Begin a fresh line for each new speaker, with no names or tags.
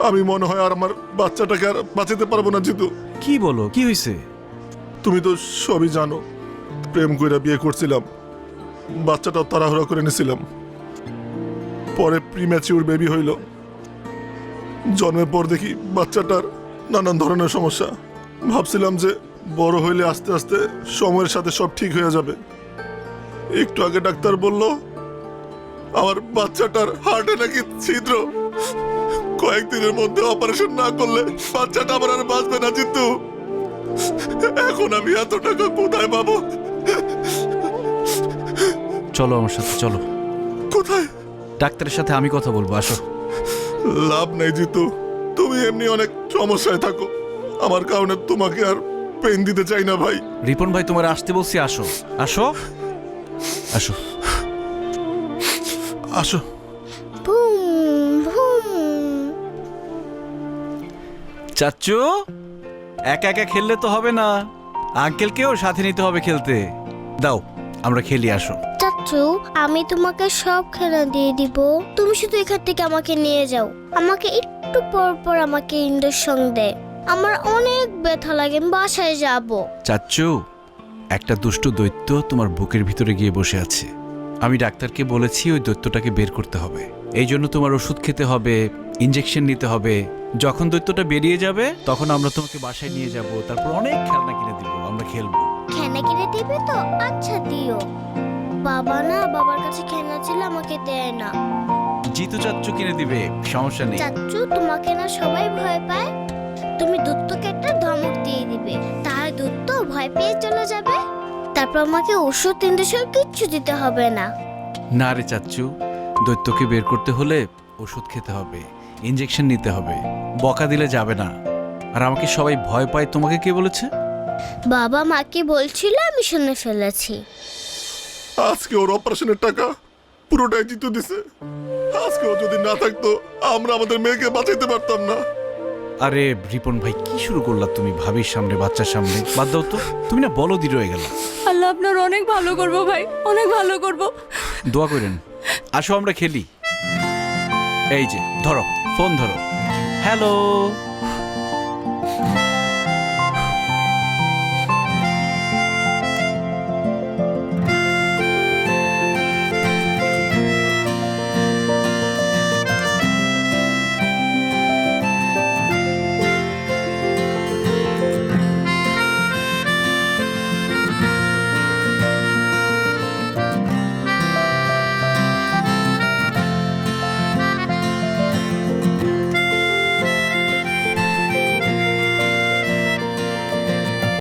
আমি মনে হয় আর আমার বাচ্চাটাকে আর বাঁচাতে পারবো না জিতু।
কি বলো, কি হয়েছে?
তুমি তো সবই জানো, প্রেম কইরা বিয়ে করছিলাম, বাচ্চাটাও তাড়াহুড়া করে নিয়েছিলাম। পরে প্রিম্যাচিউর বেবি হইল। জন্মের পর দেখি বাচ্চাটার নানান ধরনের সমস্যা। ভাবছিলাম যে বড় হইলে আস্তে আস্তে সময়ের সাথে সব ঠিক হয়ে যাবে। একটু আগে ডাক্তার বলল আমার বাচ্চাটার হার্টে নাকি ছিদ্র, কয়েকদিনের মধ্যে অপারেশন না করলে বাচ্চাটা আমার আর বাঁচবে না জিতু। এখন আমি এত টাকা কোথায় পাবো?
চলো আমার সাথে, চলো।
কোথায়?
ডাক্তারের সাথে আমি কথা বলবো, আসো।
লাভ নাই জিতু, তুমি এমনি অনেক সমস্যায় থাকো, আমার কারণে তোমাকে আর পেন দিতে চাই না ভাই।
রিপন ভাই, তোমার আসতে বলছি, আসো আসো আসো
আসো।
Boom boom.
চাচ্চু, একা একা খেললে তো হবে না, আঙ্কেলকেও সাথে নিতে হবে খেলতে। দাও আমরা খেলি, আসো।
চাচু, আমি তোমাকে সব খেলা দিয়ে দিব, তুমি শুধু এখান থেকে আমাকে নিয়ে যাও। আমাকে একটু পর পর আমাকে ইঞ্জেকশন দে, আমার অনেক ব্যথা লাগে, আমি বাসায় যাব।
চাচ্চু, একটা দুষ্টু দৈত্য তোমার বুকের ভিতরে গিয়ে বসে আছে। আমি ডাক্তারকে বলেছি ওই দৈত্যটাকে বের করতে হবে, এই জন্য তোমার ওষুধ খেতে হবে, ইঞ্জেকশন নিতে হবে। যখন দৈত্যটা বেরিয়ে যাবে তখন আমরা তোমাকে বাসায় নিয়ে যাব, তারপর অনেক খেলনা কিনে দিব, আমরা খেলবো।
খেলনা কিনে দিবে তো? আচ্ছা দিও। বাবা না, বাবার কাছে খেলনা ছিল, আমাকে দেয় না।
জিতু চাচ্চু কিনে দিবে, সমস্যা নেই।
চাচু, তোমাকে না সবাই ভয় পায়, তুমি দূতকে একটা ধমক দিয়ে দিবে, তাহলে দূত ভয় পেয়ে চলে যাবে। তারপর আমাকে ওষুধ ইঞ্জেকশন কিচ্ছু দিতে হবে না।
না রে চাচ্চু, দৈত্যকে বের করতে হলে ওষুধ খেতে হবে, ইঞ্জেকশন নিতে হবে, বকা দিলে যাবে না। আর আমাকে সবাই ভয় পায়, তোমাকে কে বলেছে?
বাবা মাকে বলছিল, আমি শুনে ফেলেছি।
আজকে ওর অপারেশনের টাকা পুরোটাই জিতু দিছে। আজকে ও যদি না থাকতো আমরা আমাদের মেয়েকে বাঁচাইতে পারতাম না।
আরে রিপন ভাই, কি শুরু করলা তুমি ভাবির সামনে, বাচ্চার সামনে? বাদ দাও তো, তুমি না বলদি রয়ে গেল।
আল্লাহ আপনার অনেক ভালো করবো ভাই, অনেক ভালো করবো।
দোয়া করেন। আসো আমরা খেলি। এই যে ধরো, ফোন ধরো। হ্যালো।